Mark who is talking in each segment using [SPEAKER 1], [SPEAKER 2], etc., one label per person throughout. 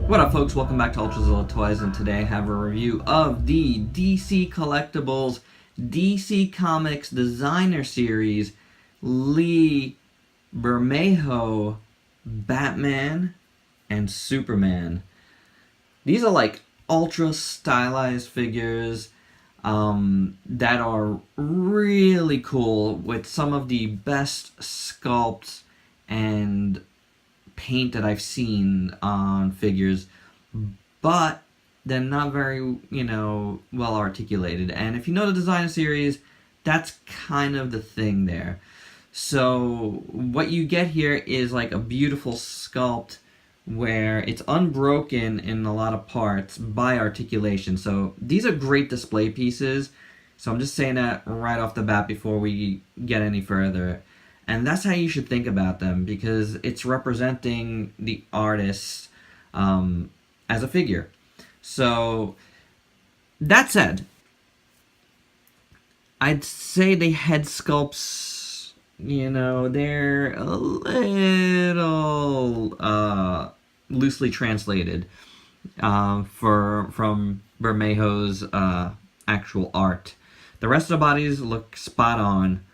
[SPEAKER 1] What up, folks? Welcome back to ULTRAZILLA Toys, and today I have a review of the DC Collectibles DC Comics Designer Series Lee Bermejo Batman and Superman. These are like ultra stylized figures that are really cool with some of the best sculpts and paint that I've seen on figures, but they're not very, well articulated. And if you know the designer series, that's kind of the thing there. So what you get here is like a beautiful sculpt where it's unbroken in a lot of parts by articulation. So these are great display pieces. So I'm just saying that right off the bat before we get any further. And that's how you should think about them, because it's representing the artist as a figure. So, that said, I'd say the head sculpts, they're a little loosely translated from Bermejo's actual art. The rest of the bodies look spot on,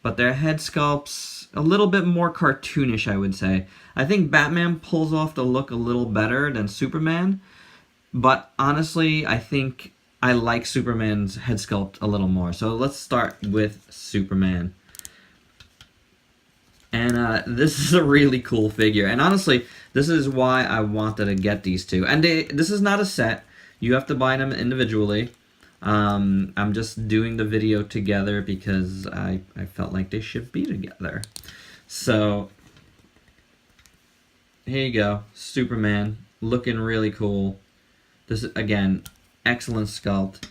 [SPEAKER 1] but their head sculpts a little bit more cartoonish, I would say. I think Batman pulls off the look a little better than Superman, but honestly, I think I like Superman's head sculpt a little more. So let's start with Superman. And this is a really cool figure. And honestly, this is why I wanted to get these two. And this is not a set. You have to buy them individually. I'm just doing the video together because I felt like they should be together. So, here you go. Superman, looking really cool. This is, again, excellent sculpt.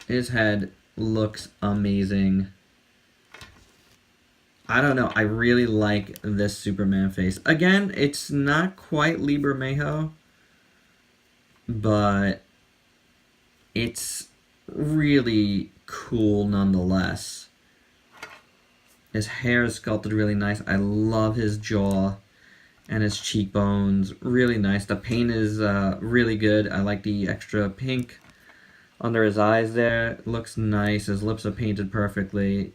[SPEAKER 1] His head looks amazing. I don't know, I really like this Superman face. Again, it's not quite Lee Bermejo, but it's really cool nonetheless. His hair is sculpted really nice. I love his jaw and his cheekbones. Really nice. The paint is really good. I like the extra pink under his eyes there. It looks nice. His lips are painted perfectly.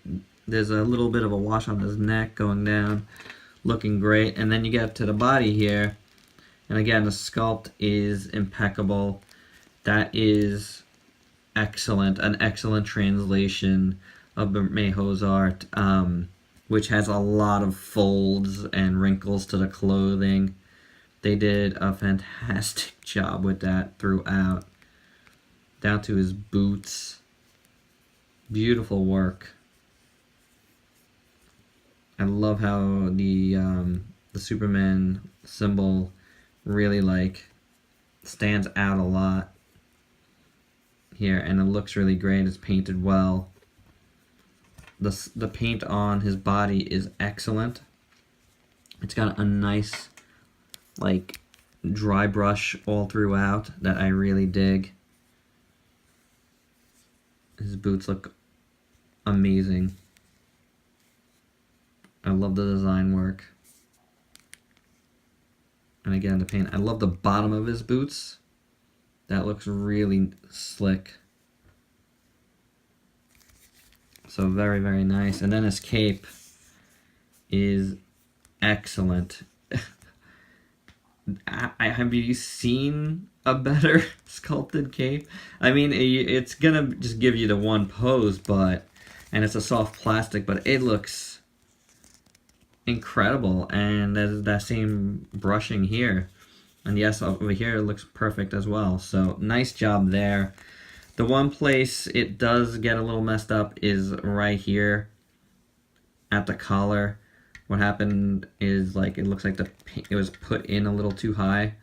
[SPEAKER 1] There's a little bit of a wash on his neck going down. Looking great. And then you get to the body here. And again, the sculpt is impeccable. That is excellent, an excellent translation of Bermejo's art, which has a lot of folds and wrinkles to the clothing. They did a fantastic job with that throughout, down to his boots. Beautiful work. I love how the Superman symbol really stands out a lot here, and it looks really great. It's painted well. The paint on his body is excellent. It's got a nice dry brush all throughout that I really dig. His boots look amazing. I love the design work. And again, the paint. I love the bottom of his boots. That looks really slick. So very, very nice. And then his cape is excellent. Have you seen a better sculpted cape? I mean, it's gonna just give you the one pose, and it's a soft plastic, but it looks incredible. And there's that same brushing here. And yes, over here it looks perfect as well. So nice job there. The one place it does get a little messed up is right here at the collar. What happened is it looks like it was put in a little too high.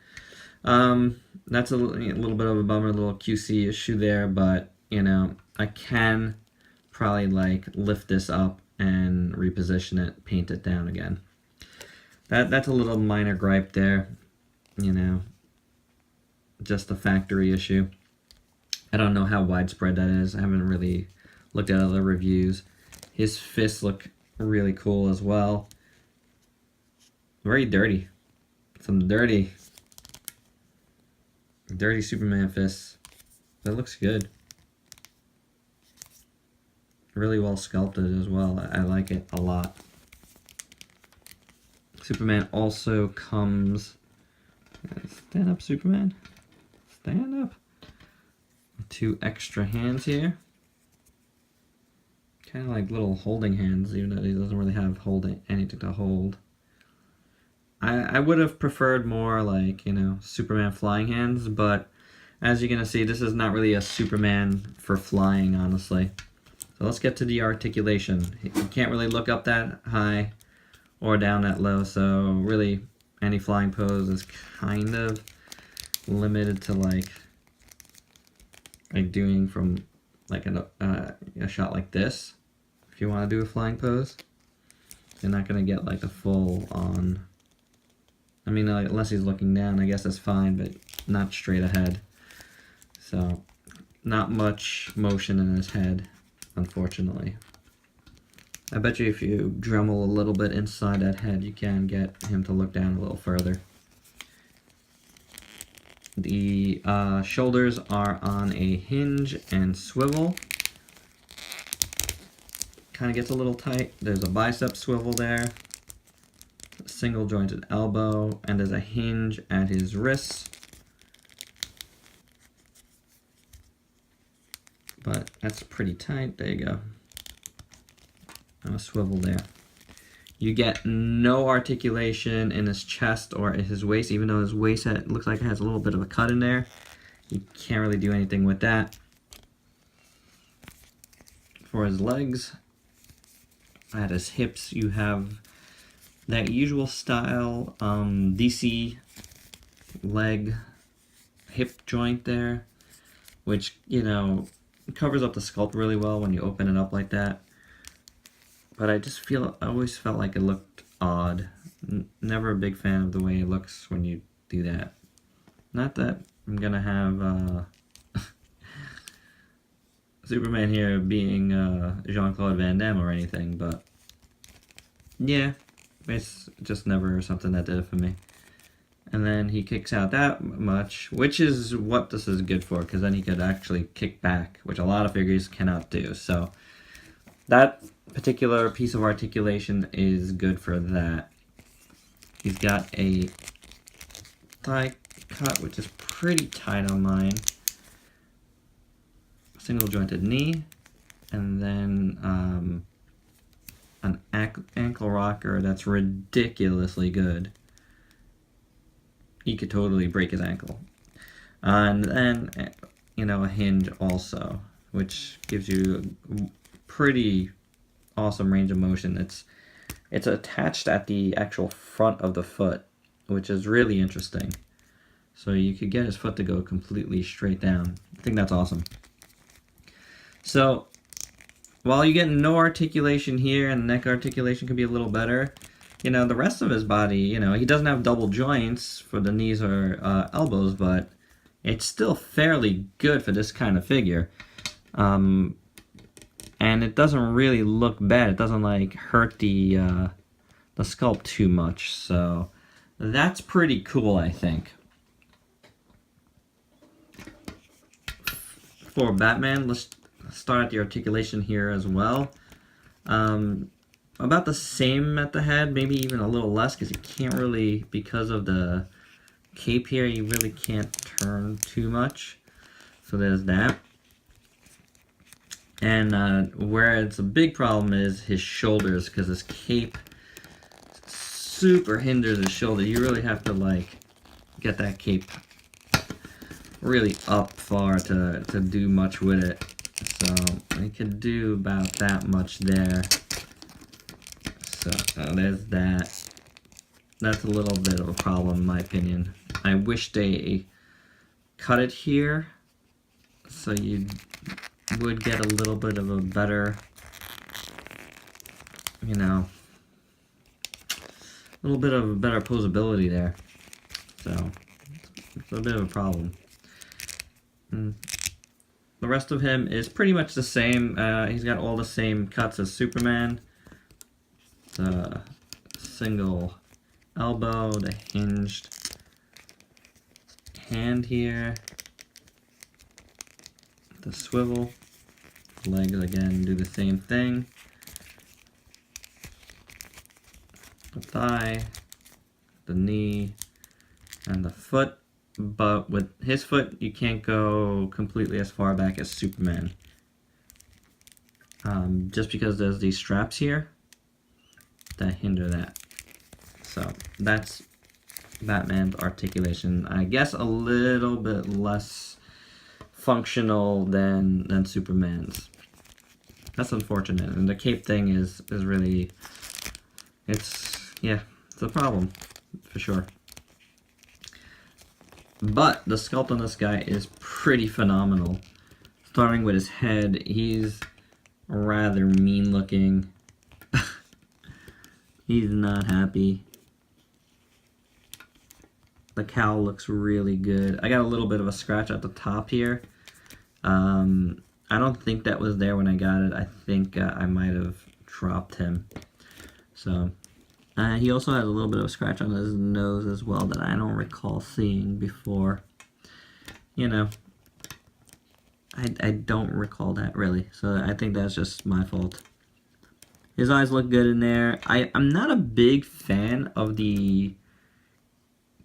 [SPEAKER 1] That's a little bit of a bummer, a little QC issue there, but I can probably lift this up and reposition it, paint it down again. That's a little minor gripe there. Just a factory issue. I don't know how widespread that is. I haven't really looked at other reviews. His fists look really cool as well. Very dirty. Some dirty Dirty Superman fists. That looks good. Really well sculpted as well. I like it a lot. Superman also comes... Stand up, Superman. Stand up. 2 extra hands here. Kind of like little holding hands, even though he doesn't really have anything to hold. I would have preferred more like, you know, Superman flying hands, but as you're gonna see, this is not really a Superman for flying, honestly. So let's get to the articulation. You can't really look up that high or down that low, so really any flying pose is kind of limited to like doing from like a shot like this. If you want to do a flying pose, you're not gonna get like a full on. I mean, unless he's looking down, I guess that's fine, but not straight ahead. So, not much motion in his head, unfortunately. I bet you if you Dremel a little bit inside that head, you can get him to look down a little further. The shoulders are on a hinge and swivel. Kind of gets a little tight. There's a bicep swivel there. Single jointed elbow, and there's a hinge at his wrists. But that's pretty tight. There you go. A swivel there. You get no articulation in his chest or his waist, even though his waist looks like it has a little bit of a cut in there. You can't really do anything with that. For his legs, at his hips, you have that usual style DC leg hip joint there, which, you know, covers up the sculpt really well when you open it up like that. But I always felt like it looked odd. Never a big fan of the way it looks when you do that. Not that I'm gonna have Superman here being Jean-Claude Van Damme or anything, but yeah, it's just never something that did it for me. And then he kicks out that much, which is what this is good for, because then he could actually kick back, which a lot of figures cannot do. So that particular piece of articulation is good for that. He's got a thigh cut, which is pretty tight on mine. Single jointed knee, and then an ankle rocker that's ridiculously good. He could totally break his ankle. And then, you know, a hinge also, which gives you a pretty awesome range of motion. It's attached at the actual front of the foot, which is really interesting. So you could get his foot to go completely straight down. I think that's awesome. So while you get no articulation here, and neck articulation could be a little better, you know, the rest of his body, you know, he doesn't have double joints for the knees or elbows, but it's still fairly good for this kind of figure. And it doesn't really look bad. It doesn't like hurt the sculpt too much. So that's pretty cool, I think. For Batman, let's start at the articulation here as well. About the same at the head, maybe even a little less, because you can't really, because of the cape here, you really can't turn too much. So there's that. And where it's a big problem is his shoulders, because his cape super hinders his shoulder. You really have to like get that cape really up far to do much with it. So I could do about that much there. So there's that. That's a little bit of a problem in my opinion. I wish they cut it here so you would get a little bit of a better, you know, a little bit of a better posability there. So it's a bit of a problem. The rest of him is pretty much the same. He's got all the same cuts as Superman. The single elbow, the hinged hand here. The swivel. Legs again do the same thing. The thigh, the knee, and the foot. But with his foot, you can't go completely as far back as Superman. Just because there's these straps here that hinder that. So that's Batman's articulation. I guess a little bit less functional than Superman's. That's unfortunate. And the cape thing is really, it's a problem for sure. But the sculpt on this guy is pretty phenomenal. Starting with his head, he's rather mean looking. He's not happy. The cowl looks really good. I got a little bit of a scratch at the top here. I don't think that was there when I got it. I think I might have dropped him. So, he also has a little bit of a scratch on his nose as well that I don't recall seeing before. You know, I don't recall that really. So I think that's just my fault. His eyes look good in there. I'm not a big fan of the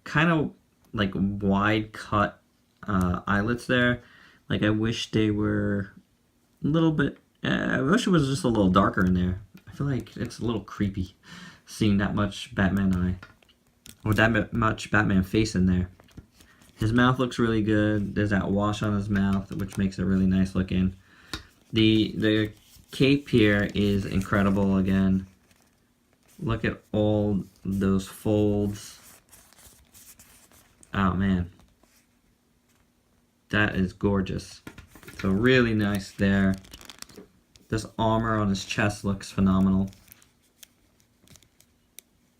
[SPEAKER 1] kind of like wide cut eyelets there. Like I wish they were a little bit, I wish it was just a little darker in there. I feel like it's a little creepy seeing that much Batman eye, or that much Batman face in there. His mouth looks really good. There's that wash on his mouth, which makes it really nice looking. The cape here is incredible again. Look at all those folds. Oh man. That is gorgeous. So really nice there. This armor on his chest looks phenomenal.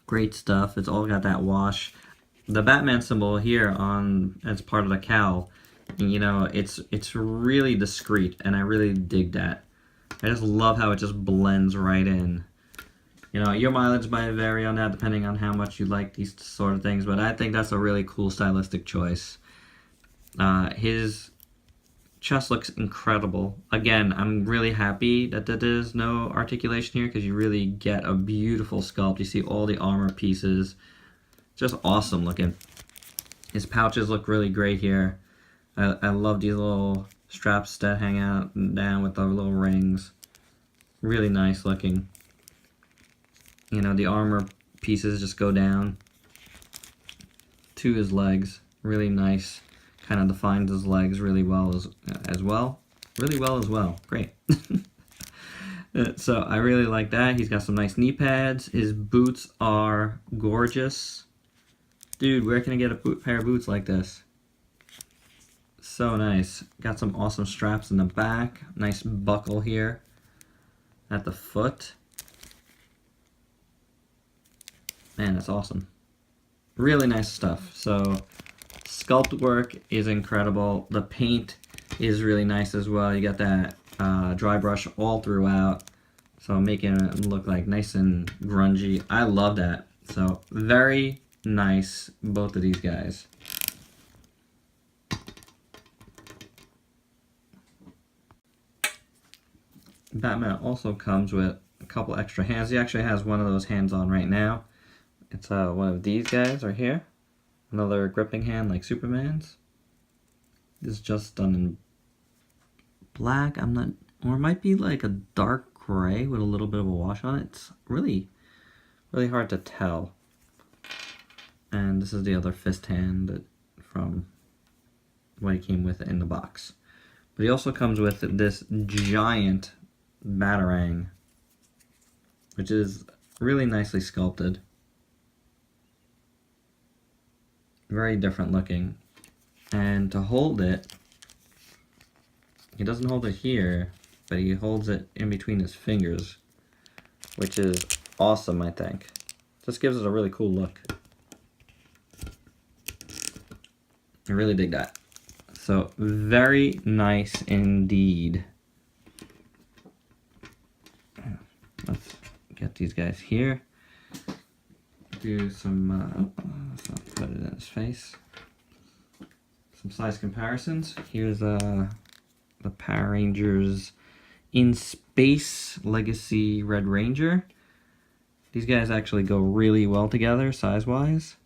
[SPEAKER 1] Great stuff. It's all got that wash. The Batman symbol here on as part of the cowl, you know, it's really discreet, and I really dig that. I just love how it just blends right in. You know, your mileage might vary on that depending on how much you like these sort of things, but I think that's a really cool stylistic choice. His chest looks incredible. Again, I'm really happy that there's no articulation here because you really get a beautiful sculpt. You see all the armor pieces. Just awesome looking. His pouches look really great here. I love these little straps that hang out down with the little rings. Really nice looking. You know, the armor pieces just go down to his legs. Really nice. Kind of defines his legs really well as well. Really well as well. Great. So I really like that. He's got some nice knee pads. His boots are gorgeous. Dude, where can I get a pair of boots like this? So nice. Got some awesome straps in the back. Nice buckle here at the foot. Man, that's awesome. Really nice stuff. So sculpt work is incredible. The paint is really nice as well. You got that dry brush all throughout, so making it look like nice and grungy. I love that. So very nice, both of these guys. Batman also comes with a couple extra hands. He actually has one of those hands on right now. It's one of these guys right here. Another gripping hand like Superman's. This is just done in black. I'm not, or it might be like a dark gray with a little bit of a wash on it. It's really hard to tell. And this is the other fist hand from what he came with in the box. But he also comes with this giant Batarang, which is really nicely sculpted. Very different looking. And to hold it, he doesn't hold it here, but he holds it in between his fingers, which is awesome, I think. Just gives it a really cool look. I really dig that. So, very nice indeed. Let's get these guys here. Do some, so put it in his face. some size comparisons. Here's the Power Rangers In Space Legacy Red Ranger. These guys actually go really well together size-wise.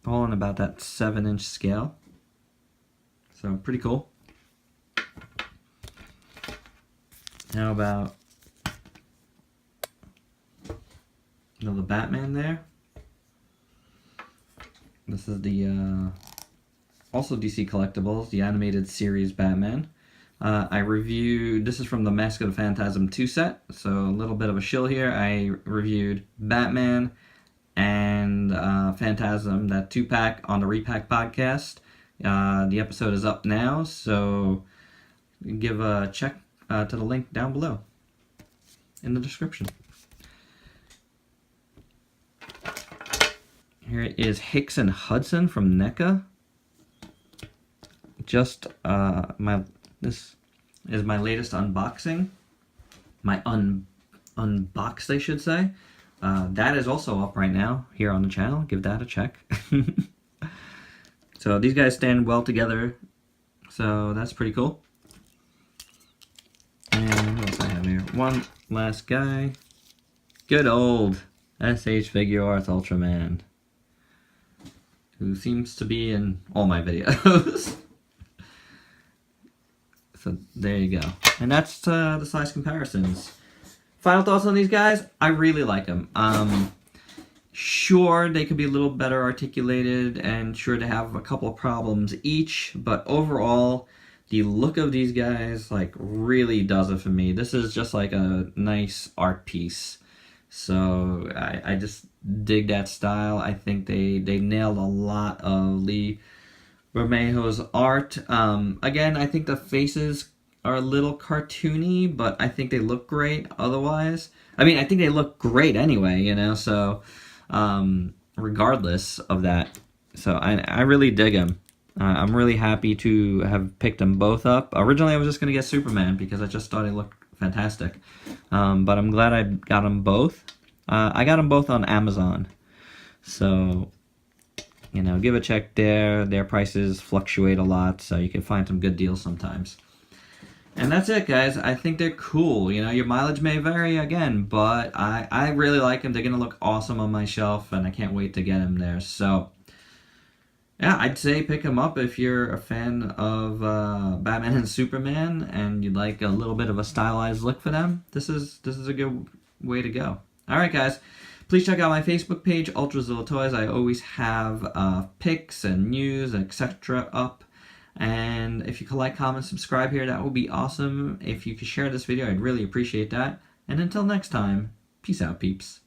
[SPEAKER 1] All in about that 7-inch scale. So pretty cool. How about another Batman there? This is the also DC Collectibles, the animated series Batman. I reviewed, this is from the Mask of the Phantasm 2 set, so a little bit of a shill here. I reviewed Batman and Phantasm, that 2-pack on the Repack podcast. The episode is up now, so give a check to the link down below in the description. Here is Hickson Hudson from NECA. Just this is my latest unboxing. My unboxed, I should say. That is also up right now here on the channel. Give that a check. So these guys stand well together. So that's pretty cool. And what else I have here? One last guy. Good old SH Figure Arts Ultraman, who seems to be in all my videos. So there you go. And that's the size comparisons. Final thoughts on these guys? I really like them. Sure, they could be a little better articulated, and sure, they have a couple of problems each, but overall, the look of these guys like really does it for me. This is just like a nice art piece. So I just dig that style. I think they nailed a lot of Lee Bermejo's art. Again, I think the faces are a little cartoony, but I think they look great otherwise. I mean, I think they look great anyway, you know, so regardless of that. So I really dig them. I'm really happy to have picked them both up. Originally, I was just going to get Superman because I just thought he looked fantastic. But I'm glad I got them both. I got them both on Amazon. So, you know, give a check there. Their prices fluctuate a lot, so you can find some good deals sometimes. And that's it, guys. I think they're cool. You know, your mileage may vary again, but I really like them. They're going to look awesome on my shelf, and I can't wait to get them there. So, yeah, I'd say pick them up if you're a fan of Batman and Superman, and you'd like a little bit of a stylized look for them. This is a good way to go. All right, guys. Please check out my Facebook page, ULTRAZILLA Toys. I always have pics and news, etc. up. And if you could like, comment, subscribe here, that would be awesome. If you could share this video, I'd really appreciate that. And until next time, peace out, peeps.